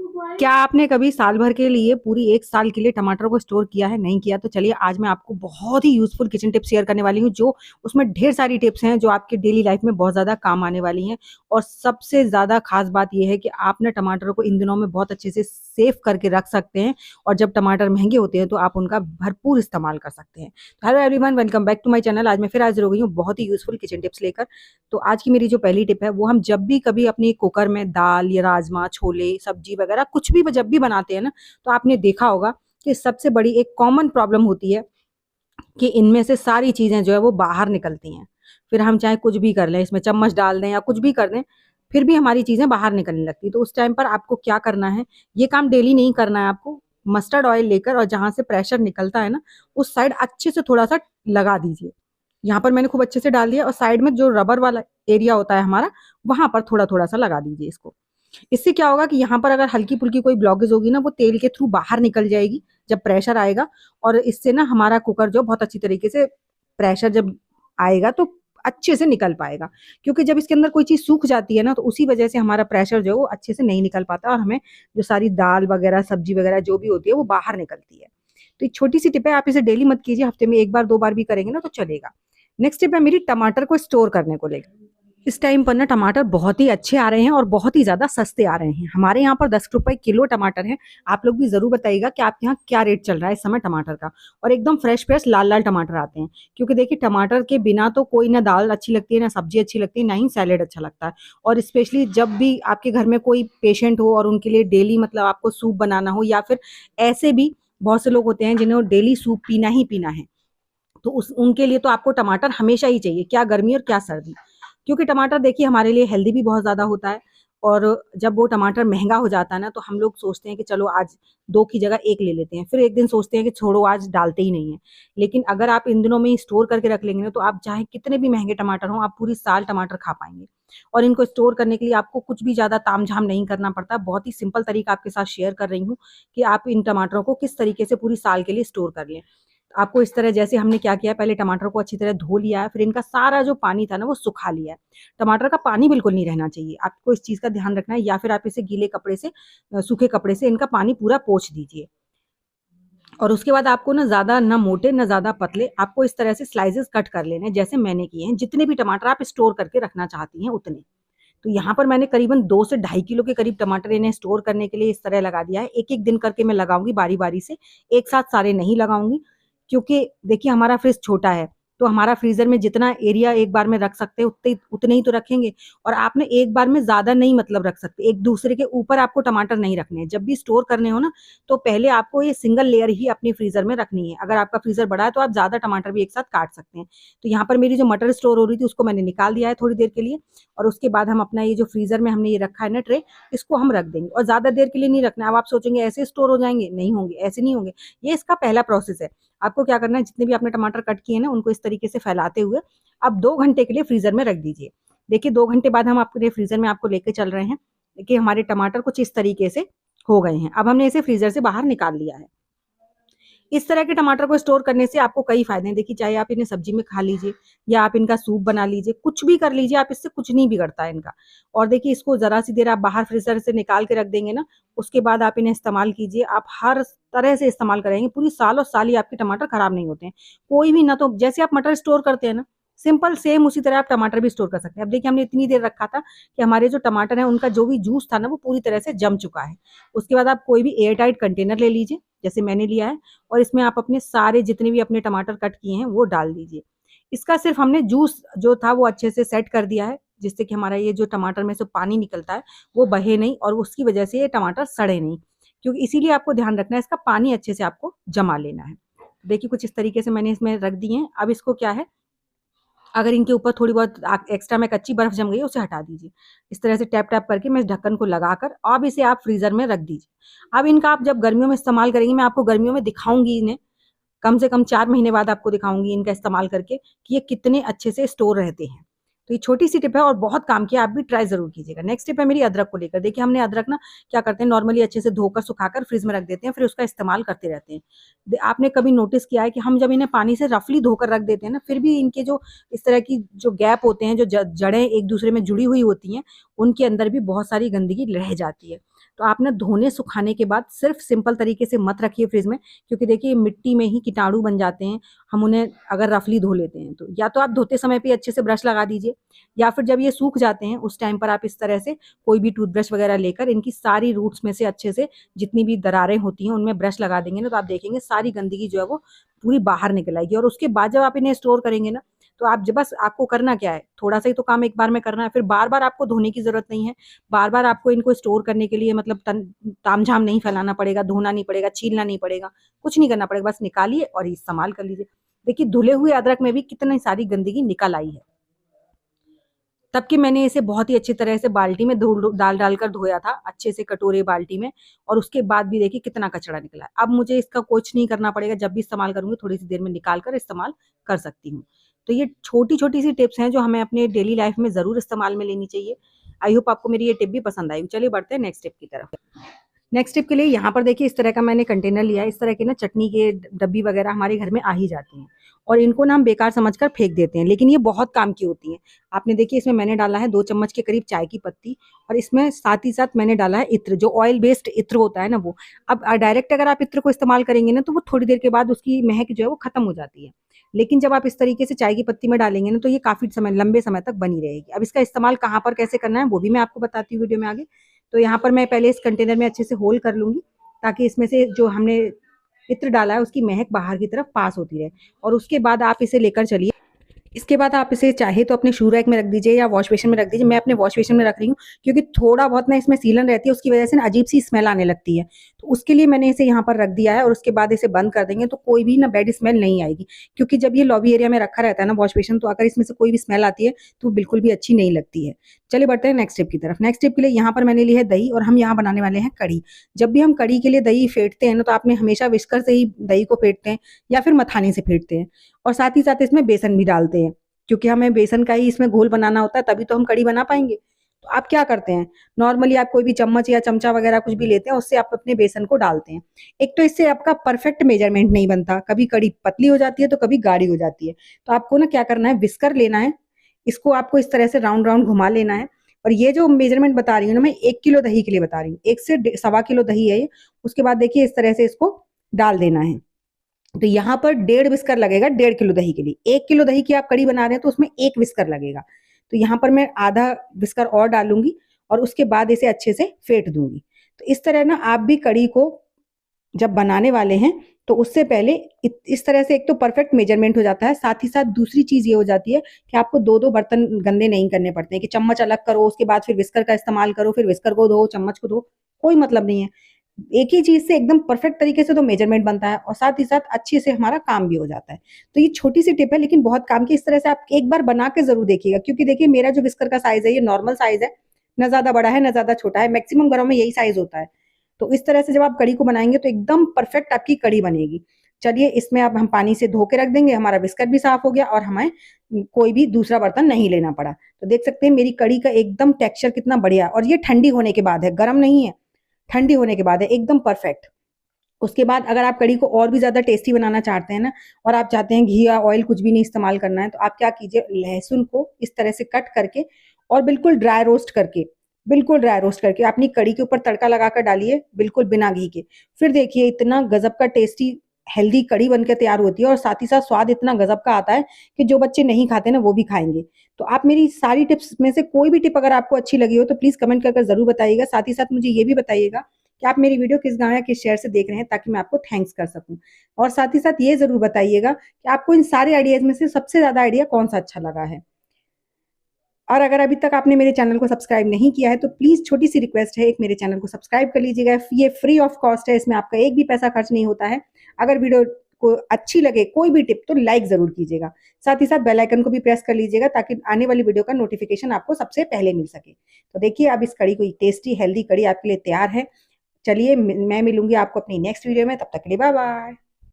क्या आपने कभी साल भर के लिए पूरी 1 साल के लिए टमाटर को स्टोर किया है? नहीं किया तो चलिए आज मैं आपको बहुत ही यूज़फुल किचन टिप्स शेयर करने वाली हूँ, जो उसमें ढेर सारी टिप्स हैं जो आपकी डेली लाइफ में बहुत ज़्यादा काम आने वाली हैं। और सबसे ज़्यादा ख़ास बात ये है कि आप ना टमाटर को इन दिनों में बहुत अच्छे से सेव करके रख सकते हैं, और जब टमाटर महँगे होते हैं तो आप उनका भरपूर इस्तेमाल कर सकते हैं। तो hello everyone, welcome back to my channel. आज मैं फिर हाज़िर हो गई हूँ बहुत ही यूज़फुल किचन टिप्स लेकर। तो आज की मेरी जो पहली टिप है वो हम जब भी कभी अपनी कुकर में दाल या राजमा, छोले, सब्जी वगैरह कुछ भी जब भी बनाते हैं ना, तो आपने देखा होगा कि सबसे बड़ी एक कॉमन प्रॉब्लम होती है कि इनमें से सारी चीज़ें जो है वो बाहर निकलती हैं। फिर हम चाहे कुछ भी कर लें, इसमें चम्मच डाल दें या कुछ भी कर दें, फिर भी हमारी चीज़ें बाहर निकलने लगती हैं। तो उस टाइम पर आपको क्या करना है, ये काम डेली नहीं करना है आपको। मस्टर्ड ऑयल लेकर और जहाँ से प्रेशर निकलता है ना, उस साइड अच्छे से थोड़ा-सा लगा दीजिए। यहाँ पर मैंने खूब अच्छे से डाल दिया और साइड में जो रबर वाला एरिया होता है हमारा, वहाँ पर थोड़ा-थोड़ा सा लगा दीजिए इसको। इससे क्या होगा कि यहाँ पर अगर हल्की-फुल्की कोई ब्लॉकेज होगी ना, वो तेल के थ्रू बाहर निकल जाएगी, जब प्रेशर आएगा। और इससे ना हमारा कुकर जो बहुत अच्छी तरीके से प्रेशर जब आएगा तो अच्छे से निकल पाएगा। क्योंकि जब इसके अंदर कोई चीज़ सूख जाती है ना, तो उसी वजह से हमारा प्रेशर जो है वो अच्छे से नहीं निकल पाता और हमें जो सारी दाल वगैरह, सब्जी वगैरह जो भी होती है, वो बाहर निकलती है। तो एक छोटी-सी टिप है, आप इसे डेली मत कीजिए, हफ्ते में 1 बार 2 बार भी करेंगे ना तो चलेगा। नेक्स्ट टिप है मेरी टमाटर को स्टोर करने को लेकर। इस टाइम पर ना टमाटर बहुत ही अच्छे आ रहे हैं और बहुत ही ज़्यादा सस्ते आ रहे हैं। हमारे यहाँ पर 10 रुपए किलो टमाटर है। आप लोग भी ज़रूर बताइएगा कि आपके यहाँ क्या रेट चल रहा है इस समय टमाटर का। और एकदम फ्रेश-फ्रेश लाल-लाल टमाटर आते हैं। क्योंकि देखिए टमाटर के बिना तो कोई ना दाल अच्छी लगती है, ना सब्ज़ी अच्छी लगती है, ना ही सैलेड अच्छा लगता है। और स्पेशली जब भी आपके घर में कोई पेशेंट हो और उनके लिए डेली मतलब आपको सूप बनाना हो, या फिर ऐसे भी बहुत से लोग होते हैं जिन्हें डेली सूप पीना ही पीना है। तो उस उनके लिए तो आपको टमाटर हमेशा ही चाहिए, क्या गर्मी और क्या सर्दी। क्योंकि टमाटर देखिए हमारे लिए हेल्दी भी बहुत ज़्यादा होता है। और जब वो टमाटर महँगा हो जाता है ना, तो हम लोग सोचते हैं कि चलो आज 2 की जगह 1 ले लेते हैं। फिर एक दिन सोचते हैं कि छोड़ो आज डालते ही नहीं हैं। लेकिन अगर आप इन दिनों में ही स्टोर करके रख लेंगे ना, तो आप चाहे कितने भी महँगे टमाटर हों, आप पूरी साल टमाटर खा पाएँगे। और इनको स्टोर करने के लिए आपको कुछ भी ज़्यादा तामझाम नहीं करना पड़ता। बहुत ही सिंपल तरीका आपके साथ शेयर कर रही हूँ कि आप इन टमाटरों को किस तरीके से पूरी साल के लिए स्टोर कर लें। आपको इस तरह जैसे हमने क्या किया है, पहले टमाटर को अच्छी तरह धो लिया है, फिर इनका सारा जो पानी था ना वो सुखा लिया है। टमाटर का पानी बिल्कुल नहीं रहना चाहिए, आपको इस चीज़ का ध्यान रखना है, या फिर आप इसे गीले कपड़े से सूखे कपड़े से इनका पानी पूरा पोंछ दीजिए। और उसके बाद आपको ना ज़्यादा ना मोटे ना ज़्यादा पतले, आपको इस तरह से स्लाइसेस कट कर लेने हैं जैसे मैंने किए हैं। जितने भी टमाटर आप स्टोर करके रखना चाहती हैं उतने। तो यहाँ पर मैंने करीबन 2 से ढाई किलो के करीब टमाटर इन्हें स्टोर करने के लिए इस तरह लगा दिया है। एक-एक दिन करके मैं लगाऊँगी बारी-बारी से, एक साथ सारे नहीं लगाऊँगी। क्योंकि देखिए हमारा फ्रिज छोटा है, तो हमारा फ्रीज़र में जितना एरिया एक बार में रख सकते हैं उतने ही तो रखेंगे। और आप ना एक बार में ज़्यादा नहीं मतलब रख सकते, एक-दूसरे के ऊपर आपको टमाटर नहीं रखने हैं। जब भी स्टोर करने हो ना, तो पहले आपको ये सिंगल लेयर ही अपने फ्रीज़र में रखनी है। अगर आपका फ्रीज़र बड़ा है तो आप ज़्यादा टमाटर भी एक साथ काट सकते हैं। तो यहाँ पर मेरी जो मटर स्टोर हो रही थी उसको मैंने निकाल दिया है थोड़ी देर के लिए। और उसके बाद हम अपना ये जो फ्रीज़र में हमने ये रखा है ना ट्रे, इसको हम रख देंगे और ज़्यादा देर के लिए नहीं रखना है। अब आप सोचेंगे ऐसे स्टोर हो जाएँगे, नहीं होंगे, ऐसे नहीं होंगे। ये इसका पहला प्रोसेस है। आपको क्या करना है, जितने भी आपने टमाटर कट किए हैं ना, उनको इस तरीके से फैलाते हुए अब 2 घंटे के लिए फ्रीज़र में रख दीजिए। देखिए 2 घंटे बाद हम अपने फ्रीज़र में आपको लेके चल रहे हैं। देखिए हमारे टमाटर कुछ इस तरीके से हो गए हैं। अब हमने इसे फ्रीज़र से बाहर निकाल लिया है। इस तरह के टमाटर को स्टोर करने से आपको कई फ़ायदे हैं। देखिए चाहे आप इन्हें सब्ज़ी में खा लीजिए, या आप इनका सूप बना लीजिए, कुछ भी कर लीजिए आप, इससे कुछ नहीं बिगड़ता है इनका। और देखिए इसको ज़रा-सी देर आप बाहर फ्रीज़र से निकाल के रख देंगे ना, उसके बाद आप इन्हें इस्तेमाल कीजिए। आप हर तरह से इस्तेमाल करेंगे, पूरी साल और साल ही आपके टमाटर खराब नहीं होते हैं। कोई भी ना, तो जैसे आप मटर स्टोर करते हैं ना, सिंपल सेम उसी तरह आप टमाटर भी स्टोर कर सकते हैं। अब देखिए हमने इतनी देर रखा था कि हमारे जो टमाटर हैं उनका जो भी जूस था ना वो पूरी तरह से जम चुका है। उसके बाद आप कोई भी एयर टाइट कंटेनर ले लीजिए, जैसे मैंने लिया है, और इसमें आप अपने सारे जितने भी अपने टमाटर कट किए हैं वो डाल दीजिए। इसका सिर्फ़ हमने जूस जो था वो अच्छे से सेट कर दिया है, जिससे कि हमारा ये जो टमाटर में से पानी निकलता है वो बहे नहीं और उसकी वजह से ये टमाटर सड़े नहीं। क्योंकि इसीलिए आपको ध्यान रखना है, इसका पानी अच्छे से आपको जमा लेना है। देखिए कुछ इस तरीके से मैंने इसमें रख दिए हैं। अब इसको क्या है, अगर इनके ऊपर थोड़ी बहुत एक्स्ट्रा में कच्ची बर्फ जम गई है उसे हटा दीजिए। इस तरह से टैप-टैप करके मैं इस ढक्कन को लगाकर अब इसे आप फ्रीज़र में रख दीजिए। अब इनका आप जब गर्मियों में इस्तेमाल करेंगे, मैं आपको गर्मियों में दिखाऊँगी इन्हें, कम से कम 4 महीने बाद आपको दिखाऊँगी इनका इस्तेमाल करके कि ये कितने अच्छे से स्टोर रहते हैं। तो ये छोटी-सी टिप है और बहुत काम की है, आप भी ट्राई ज़रूर कीजिएगा। नेक्स्ट टिप है मेरी अदरक को लेकर। देखिए हमने अदरक ना क्या करते हैं, नॉर्मली अच्छे से धोकर सुखाकर फ्रिज में रख देते हैं, फिर उसका इस्तेमाल करते रहते हैं। आपने कभी नोटिस किया है कि हम जब इन्हें पानी से रफली धोकर रख देते हैं ना, फिर भी इनके जो इस तरह की जो गैप होते हैं, जो जड़ें एक दूसरे में जुड़ी हुई होती हैं, उनके अंदर भी बहुत सारी गंदगी रह जाती है। तो आप ना धोने सुखाने के बाद सिर्फ सिंपल तरीके से मत रखिए फ्रिज में, क्योंकि देखिए मिट्टी में ही कीटाणु बन जाते हैं, हम उन्हें अगर रफली धो लेते हैं तो। या तो आप धोते समय पे अच्छे से ब्रश लगा दीजिए, या फिर जब ये सूख जाते हैं उस टाइम पर आप इस तरह से कोई भी टूथब्रश वगैरह लेकर इनकी सारी रूट्स में से अच्छे से जितनी भी दरारें होती हैं उनमें ब्रश लगा देंगे ना, तो आप देखेंगे सारी गंदगी जो है वो पूरी बाहर निकल आएगी। और उसके बाद जब आप इन्हें स्टोर करेंगे ना, तो आप बस आपको करना क्या है, थोड़ा सा ही तो काम एक बार में करना है, फिर बार बार आपको धोने की जरूरत नहीं है। बार बार आपको इनको स्टोर करने के लिए मतलब तामझाम नहीं फैलाना पड़ेगा, धोना नहीं पड़ेगा, छीलना नहीं पड़ेगा, कुछ नहीं करना पड़ेगा, बस निकालिए और इस्तेमाल कर लीजिए। देखिए धुले हुए अदरक में भी कितनी सारी गंदगी निकल आई है। तब कि मैंने इसे बहुत ही अच्छी तरह से बाल्टी में डाल डालकर धोया था, अच्छे से कटोरे बाल्टी में, और उसके बाद भी देखिए कितना कचरा निकला है। अब मुझे इसका कुछ नहीं करना पड़ेगा, जब भी इस्तेमाल करूंगी थोड़ी सी देर में निकाल कर इस्तेमाल कर सकती हूँ। तो ये छोटी छोटी सी टिप्स हैं जो हमें अपने डेली लाइफ में जरूर इस्तेमाल में लेनी चाहिए। आई होप आपको मेरी ये टिप भी पसंद आई। चलिए बढ़ते हैं नेक्स्ट टिप की तरफ। नेक्स्ट टिप के लिए यहाँ पर देखिए इस तरह का मैंने कंटेनर लिया है। इस तरह की ना चटनी के डब्बी वगैरह हमारे घर में आ ही जाती हैं, और इनको ना हम बेकार समझकर फेंक देते हैं, लेकिन ये बहुत काम की होती हैं। आपने देखिए इसमें मैंने डाला है 2 चम्मच के करीब चाय की पत्ती, और इसमें साथ ही साथ मैंने डाला है इत्र, जो ऑयल बेस्ड इत्र होता है ना वो। अब डायरेक्ट अगर आप इत्र को इस्तेमाल करेंगे ना, तो वो थोड़ी देर के बाद उसकी महक जो है वो खत्म हो जाती है। लेकिन जब आप इस तरीके से चाय की पत्ती में डालेंगे ना, तो ये काफी समय लंबे समय तक बनी रहेगी। अब इसका इस्तेमाल कहाँ पर कैसे करना है वो भी मैं आपको बताती हूँ वीडियो में आगे। तो यहाँ पर मैं पहले इस कंटेनर में अच्छे से होल कर लूंगी, ताकि इसमें से जो हमने इत्र डाला है उसकी महक बाहर की तरफ पास होती रहे। और उसके बाद आप इसे लेकर चलिए। इसके बाद आप इसे चाहे तो अपने शू रैक में रख दीजिए या वॉश बेसिन में रख दीजिए। मैं अपने वॉश बेसिन में रख रही हूँ, क्योंकि थोड़ा बहुत ना इसमें सीलन रहती है, उसकी वजह से ना अजीब सी स्मेल आने लगती है। तो उसके लिए मैंने इसे यहाँ पर रख दिया है, और उसके बाद इसे बंद कर देंगे तो कोई भी ना बैड स्मेल नहीं आएगी। क्योंकि जब ये लॉबी एरिया में रखा रहता है ना वॉश बेसिन, तो अगर इसमें से कोई भी स्मेल आती है तो बिल्कुल भी अच्छी नहीं लगती है। चलिए बढ़ते हैं नेक्स्ट टिप की तरफ। नेक्स्ट टिप के लिए यहाँ पर मैंने ली है दही, और हम यहाँ बनाने वाले हैं कड़ी। जब भी हम कड़ी के लिए दही फेंटते हैं ना, तो आपने हमेशा विस्कर से ही दही को फेंटते हैं या फिर मथानी से फेंटते हैं, और साथ ही साथ इसमें बेसन भी डालते हैं, क्योंकि हमें बेसन का ही इसमें घोल बनाना होता है, तभी तो हम कड़ी बना पाएंगे। तो आप क्या करते हैं, नॉर्मली आप कोई भी चम्मच या चमचा वगैरह कुछ भी लेते हैं, उससे आप अपने बेसन को डालते हैं। एक तो इससे आपका परफेक्ट मेजरमेंट नहीं बनता, कभी कड़ी पतली हो जाती है तो कभी गाढ़ी हो जाती है। तो आपको ना क्या करना है, विस्कर लेना है, इसको आपको इस तरह से राउंड राउंड घुमा लेना है। और ये जो मेजरमेंट बता रही हूँ ना, मैं 1 किलो दही के लिए बता रही हूँ, 1 से 1.25 किलो दही है ये। उसके बाद देखिए इस तरह से इसको डाल देना है। तो यहाँ पर 1.5 विस्कर लगेगा 1.5 किलो दही के लिए। 1 किलो दही की आप कड़ी बना रहे हैं तो उसमें 1 विस्कर लगेगा। तो यहाँ पर मैं आधा विस्कर और डालूंगी, और उसके बाद इसे अच्छे से फेंट दूंगी। तो इस तरह ना आप भी कड़ी को जब बनाने वाले हैं तो उससे पहले इस तरह से एक तो परफेक्ट मेजरमेंट हो जाता है, साथ ही साथ दूसरी चीज ये हो जाती है कि आपको दो दो बर्तन गंदे नहीं करने पड़ते हैं कि चम्मच अलग करो, उसके बाद फिर विस्कर का इस्तेमाल करो, फिर विस्कर को धो, चम्मच को धो, कोई मतलब नहीं है। एक ही चीज से एकदम परफेक्ट तरीके से तो मेजरमेंट बनता है, और साथ ही साथ अच्छे से हमारा काम भी हो जाता है। तो ये छोटी सी टिप है लेकिन बहुत काम की। इस तरह से आप एक बार बना के जरूर देखिएगा, क्योंकि देखिए मेरा जो विस्कर का साइज है ये नॉर्मल साइज है, ना ज्यादा बड़ा है ना ज्यादा छोटा है, मैक्सिमम घरों में यही साइज होता है। तो इस तरह से जब आप कड़ी को बनाएंगे तो एकदम परफेक्ट आपकी कड़ी बनेगी। चलिए इसमें अब हम पानी से धो के रख देंगे, हमारा बिस्किट भी साफ हो गया और हमें कोई भी दूसरा बर्तन नहीं लेना पड़ा। तो देख सकते हैं मेरी कड़ी का एकदम टेक्सचर कितना बढ़िया है, और ये ठंडी होने के बाद है, गर्म नहीं है, ठंडी होने के बाद है, एकदम परफेक्ट। उसके बाद अगर आप कड़ी को और भी ज्यादा टेस्टी बनाना चाहते हैं ना, और आप चाहते हैं घी या ऑयल कुछ भी नहीं इस्तेमाल करना है, तो आप क्या कीजिए, लहसुन को इस तरह से कट करके और बिल्कुल ड्राई रोस्ट करके, बिल्कुल ड्राई रोस्ट करके अपनी कड़ी के ऊपर तड़का लगाकर डालिए, बिल्कुल बिना घी के। फिर देखिए इतना गजब का टेस्टी हेल्दी कड़ी बनकर तैयार होती है, और साथ ही साथ स्वाद इतना गजब का आता है कि जो बच्चे नहीं खाते ना वो भी खाएंगे। तो आप मेरी सारी टिप्स में से कोई भी टिप अगर आपको अच्छी लगी हो तो प्लीज कमेंट करके जरूर बताइएगा। साथ ही साथ मुझे ये भी बताइएगा कि आप मेरी वीडियो किस गाँव या किस शहर से देख रहे हैं, ताकि मैं आपको थैंक्स कर सकूं। और साथ ही साथ ये जरूर बताइएगा कि आपको इन सारे आइडियाज में से सबसे ज्यादा आइडिया कौन सा अच्छा लगा है। और अगर अभी तक आपने मेरे चैनल को सब्सक्राइब नहीं किया है तो प्लीज छोटी सी रिक्वेस्ट है, एक मेरे चैनल को सब्सक्राइब कर लीजिएगा। ये फ्री ऑफ कॉस्ट है, इसमें आपका एक भी पैसा खर्च नहीं होता है। अगर वीडियो को अच्छी लगे कोई भी टिप तो लाइक जरूर कीजिएगा। साथ ही साथ बेल आइकन को भी प्रेस कर लीजिएगा, ताकि आने वाली वीडियो का नोटिफिकेशन आपको सबसे पहले मिल सके। तो देखिए अब इस कड़ी को, टेस्टी हेल्दी कड़ी आपके लिए तैयार है। चलिए मैं मिलूंगी आपको अपनी नेक्स्ट वीडियो में, तब तक के लिए बाय बाय।